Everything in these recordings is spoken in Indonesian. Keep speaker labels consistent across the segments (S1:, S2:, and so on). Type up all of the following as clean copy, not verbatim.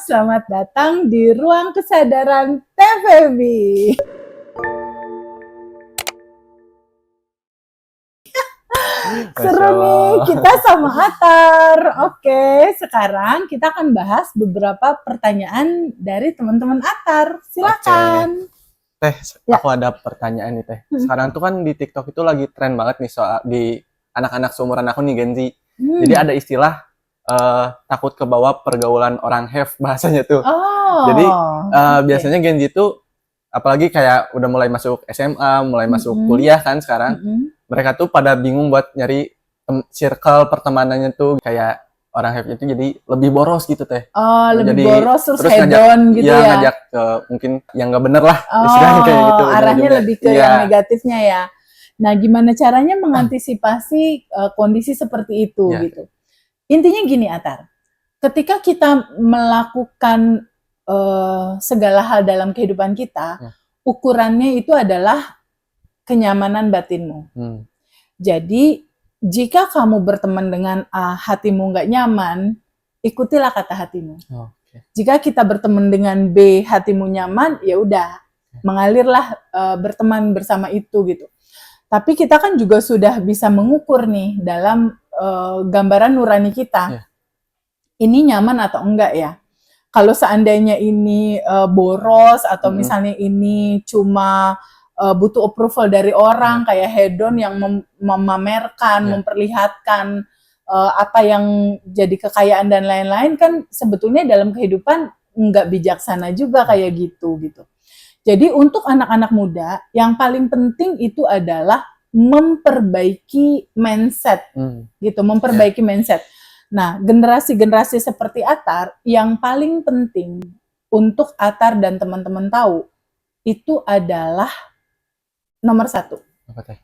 S1: selamat datang di Ruang Kesadaran TVB. Seru nih, kita sama Atar. Oke, sekarang kita akan bahas beberapa pertanyaan dari teman-teman Atar. Silakan.
S2: Teh, aku ada pertanyaan nih Teh. Sekarang tuh kan di TikTok itu lagi tren banget nih soal di anak-anak seumuran aku nih Gen Z. Jadi ada istilah takut kebawa pergaulan orang have bahasanya tuh. Jadi biasanya Gen Z tuh apalagi kayak udah mulai masuk SMA, mulai masuk kuliah kan sekarang. Mereka tuh pada bingung buat nyari circle pertemanannya tuh kayak orang have itu jadi lebih boros gitu Teh.
S1: Lebih
S2: Jadi,
S1: boros terus
S2: ngajak,
S1: hedon gitu ya.
S2: ngajak ke mungkin yang nggak bener lah. Istilahnya kayak gitu.
S1: Arahnya
S2: ujung-ujungnya.
S1: lebih ke yang negatifnya ya. Nah, gimana caranya mengantisipasi kondisi seperti itu gitu. Intinya gini Atar, ketika kita melakukan segala hal dalam kehidupan kita, ukurannya itu adalah kenyamanan batinmu. Jadi, jika kamu berteman dengan A, hatimu nggak nyaman, ikutilah kata hatimu. Jika kita berteman dengan B, hatimu nyaman, ya udah, mengalirlah berteman bersama itu gitu. Tapi kita kan juga sudah bisa mengukur nih dalam gambaran nurani kita. Ini nyaman atau enggak ya? Kalau seandainya ini boros atau misalnya ini cuma butuh approval dari orang kayak hedon yang memamerkan, memperlihatkan apa yang jadi kekayaan dan lain-lain, kan sebetulnya dalam kehidupan nggak bijaksana juga kayak gitu. Jadi untuk anak-anak muda yang paling penting itu adalah memperbaiki mindset gitu, memperbaiki mindset. Nah, generasi-generasi seperti Atar yang paling penting untuk Atar dan teman-teman tahu itu adalah nomor 1.
S2: Apa Teh?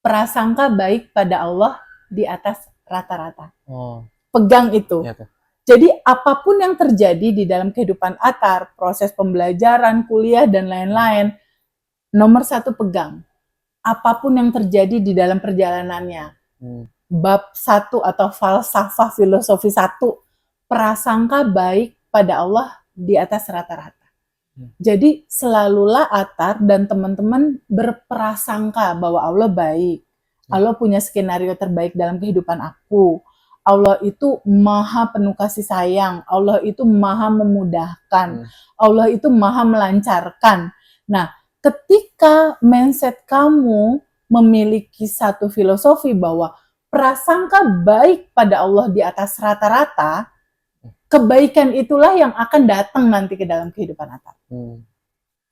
S1: Prasangka baik pada Allah di atas rata-rata. Pegang itu.
S2: Ya,
S1: jadi apapun yang terjadi di dalam kehidupan Atar, proses pembelajaran, kuliah, dan lain-lain, nomor 1 pegang. Apapun yang terjadi di dalam perjalanannya. Bab 1 atau falsafah filosofi 1, prasangka baik pada Allah di atas rata-rata. Jadi selalulah Atar dan teman-teman berprasangka bahwa Allah baik. Allah punya skenario terbaik dalam kehidupan aku. Allah itu maha penuh kasih sayang. Allah itu maha memudahkan. Allah itu maha melancarkan. Nah, ketika mindset kamu memiliki satu filosofi bahwa prasangka baik pada Allah di atas rata-rata, kebaikan itulah yang akan datang nanti ke dalam kehidupan Atar.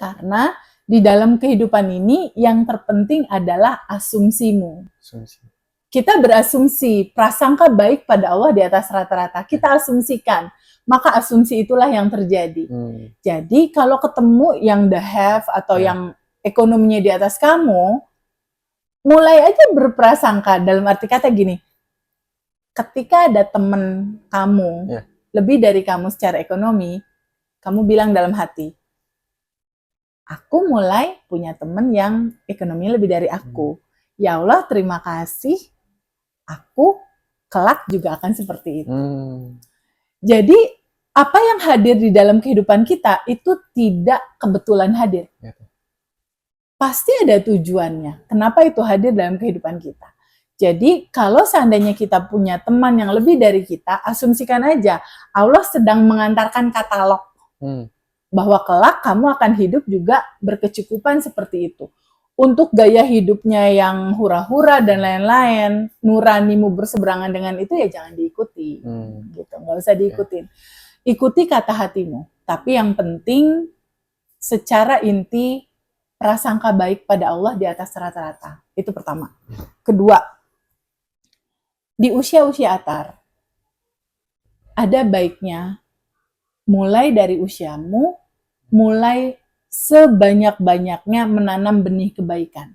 S1: Karena di dalam kehidupan ini yang terpenting adalah asumsimu. Kita berasumsi prasangka baik pada Allah di atas rata-rata. Kita asumsikan, maka asumsi itulah yang terjadi. Jadi kalau ketemu yang the have atau yang ekonominya di atas kamu, mulai aja berprasangka, dalam arti kata gini, ketika ada temen kamu lebih dari kamu secara ekonomi, kamu bilang dalam hati, aku mulai punya temen yang ekonominya lebih dari aku. Ya Allah, terima kasih, aku kelak juga akan seperti itu. Jadi apa yang hadir di dalam kehidupan kita itu tidak kebetulan hadir. Pasti ada tujuannya. Kenapa itu hadir dalam kehidupan kita? Jadi kalau seandainya kita punya teman yang lebih dari kita, asumsikan aja Allah sedang mengantarkan katalog bahwa kelak kamu akan hidup juga berkecukupan seperti itu. Untuk gaya hidupnya yang hura-hura dan lain-lain, nuranimu berseberangan dengan itu ya jangan diikuti, gitu, nggak usah diikutin. Ikuti kata hatimu. Tapi yang penting secara inti prasangka baik pada Allah di atas rata-rata. Itu pertama. Kedua, di usia-usia Atar, ada baiknya mulai dari usiamu, mulai sebanyak-banyaknya menanam benih kebaikan.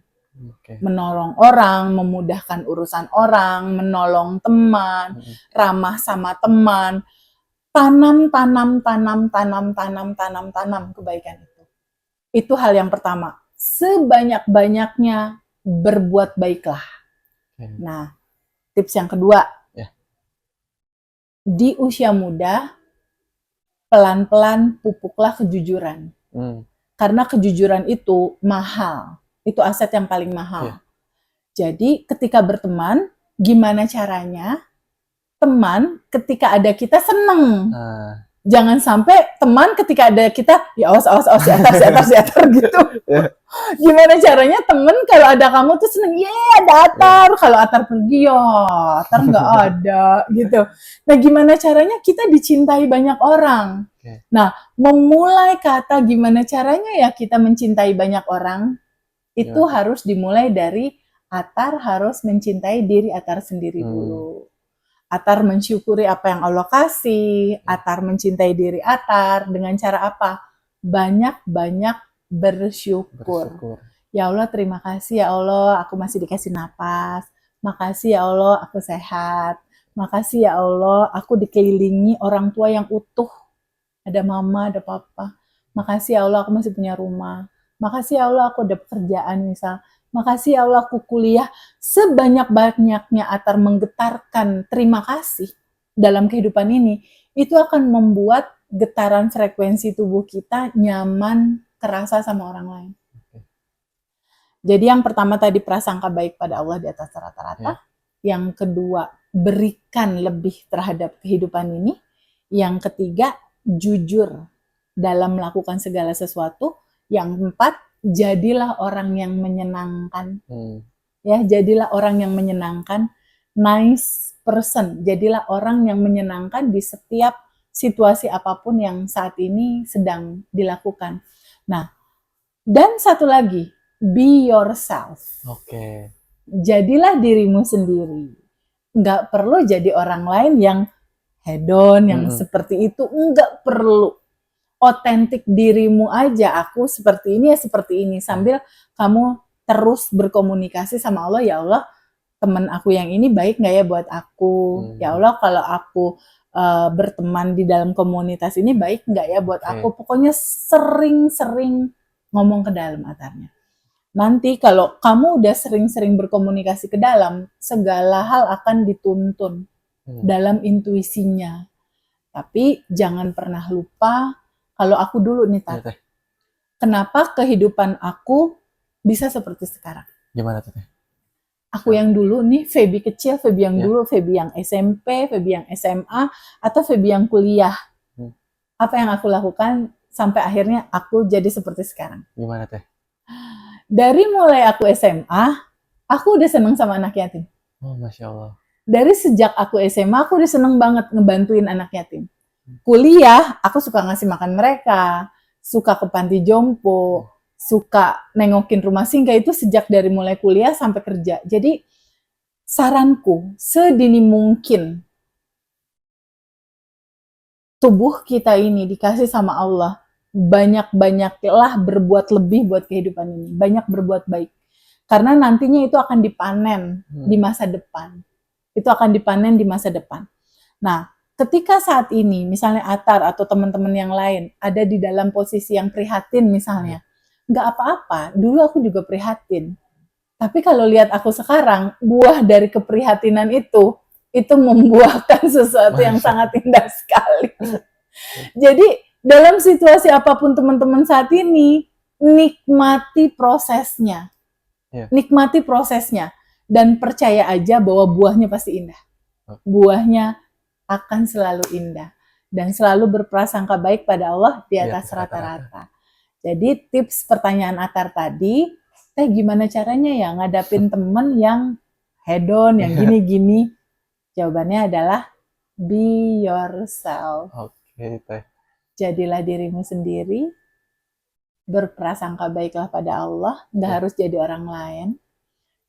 S1: Menolong orang, memudahkan urusan orang, menolong teman, ramah sama teman, tanam kebaikan itu. Itu hal yang pertama. Sebanyak-banyaknya berbuat baiklah. Nah, tips yang kedua, di usia muda, pelan-pelan pupuklah kejujuran.
S2: Hmm.
S1: Karena kejujuran itu mahal. Itu aset yang paling mahal.
S2: Iya.
S1: Jadi ketika berteman, gimana caranya teman ketika ada kita seneng.
S2: Nah,
S1: Jangan sampai teman ketika ada kita, ya awas si atar gitu. Gimana caranya temen kalau ada kamu tuh seneng, ada Atar. Kalau Atar pergi, ya Atar nggak ada gitu. Nah, gimana caranya kita dicintai banyak orang?
S2: Oke.
S1: Nah, memulai kata gimana caranya ya kita mencintai banyak orang, itu
S2: Gimana?
S1: harus dimulai dari Atar harus mencintai diri Atar sendiri dulu. Atar mensyukuri apa yang Allah kasih, Atar mencintai diri Atar dengan cara apa? Banyak-banyak bersyukur. Ya Allah, terima kasih ya Allah, aku masih dikasih napas. Makasih ya Allah, aku sehat. Makasih ya Allah, aku dikelilingi orang tua yang utuh. Ada mama, ada papa. Makasih ya Allah, aku masih punya rumah. Makasih ya Allah, aku ada pekerjaan misal. Makasih ya Allah, aku kuliah. Sebanyak-banyaknya Atar menggetarkan terima kasih dalam kehidupan ini, itu akan membuat getaran frekuensi tubuh kita nyaman, kerasa sama orang lain. Jadi yang pertama tadi prasangka baik pada Allah di atas rata-rata. Yang kedua, berikan lebih terhadap kehidupan ini. Yang ketiga, jujur dalam melakukan segala sesuatu. Yang keempat, jadilah orang yang menyenangkan. Ya, jadilah orang yang menyenangkan. Nice person. Jadilah orang yang menyenangkan di setiap situasi apapun yang saat ini sedang dilakukan. Nah, dan satu lagi, be yourself.
S2: Oke.
S1: Jadilah dirimu sendiri. Nggak perlu jadi orang lain yang hedon, yang seperti itu. Nggak perlu. Otentik dirimu aja. Aku seperti ini ya seperti ini. Sambil kamu terus berkomunikasi sama Allah. Ya Allah, teman aku yang ini baik nggak ya buat aku? Ya Allah, kalau aku berteman di dalam komunitas ini baik nggak ya buat aku? Pokoknya sering-sering ngomong ke dalam Atarnya. Nanti kalau kamu udah sering-sering berkomunikasi ke dalam, segala hal akan dituntun dalam intuisinya. Tapi jangan pernah lupa, kalau aku dulu nih, Tat, kenapa kehidupan aku bisa seperti sekarang?
S2: Gimana tuh?
S1: Aku yang dulu nih, Feby kecil, Feby yang dulu, Feby yang SMP, Feby yang SMA, atau Feby yang kuliah. Apa yang aku lakukan sampai akhirnya aku jadi seperti sekarang?
S2: Gimana teh?
S1: Dari mulai aku SMA, aku udah seneng sama anak yatim.
S2: Oh, Masya Allah.
S1: Dari sejak aku SMA, aku udah seneng banget ngebantuin anak yatim. Kuliah, aku suka ngasih makan mereka, suka ke panti jompo, suka nengokin rumah singgah, itu sejak dari mulai kuliah sampai kerja. Jadi, saranku, sedini mungkin tubuh kita ini dikasih sama Allah, banyak-banyaklah berbuat lebih buat kehidupan ini. Banyak berbuat baik. Karena nantinya itu akan dipanen di masa depan. Itu akan dipanen di masa depan. Nah, ketika saat ini, misalnya Atar atau teman-teman yang lain ada di dalam posisi yang prihatin misalnya, nggak apa-apa, dulu aku juga prihatin. Tapi kalau lihat aku sekarang, buah dari keprihatinan itu membuahkan sesuatu yang sangat indah sekali. Jadi, dalam situasi apapun teman-teman saat ini, nikmati prosesnya. Nikmati prosesnya. Dan percaya aja bahwa buahnya pasti indah. Buahnya akan selalu indah. Dan selalu berprasangka baik pada Allah di atas rata-rata. Jadi tips pertanyaan Atar tadi, gimana caranya ya ngadapin temen yang hedon, yang gini-gini? Jawabannya adalah be yourself.
S2: Oke, teh.
S1: Jadilah dirimu sendiri, berprasangka baiklah pada Allah, nggak harus jadi orang lain.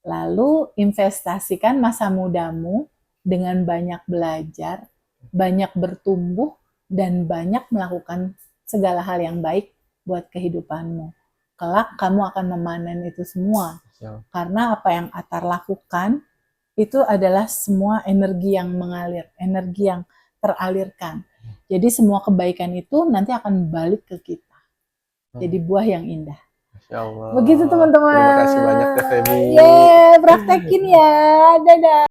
S1: Lalu investasikan masa mudamu dengan banyak belajar, banyak bertumbuh, dan banyak melakukan segala hal yang baik buat kehidupanmu. Kelak kamu akan memanen itu semua. Karena apa yang Atar lakukan, itu adalah semua energi yang mengalir, energi yang teralirkan. Jadi semua kebaikan itu nanti akan balik ke kita. Jadi buah yang indah.
S2: Masya Allah.
S1: Begitu teman-teman.
S2: Terima kasih banyak Teh Feby.
S1: Praktekin ya. Dadah.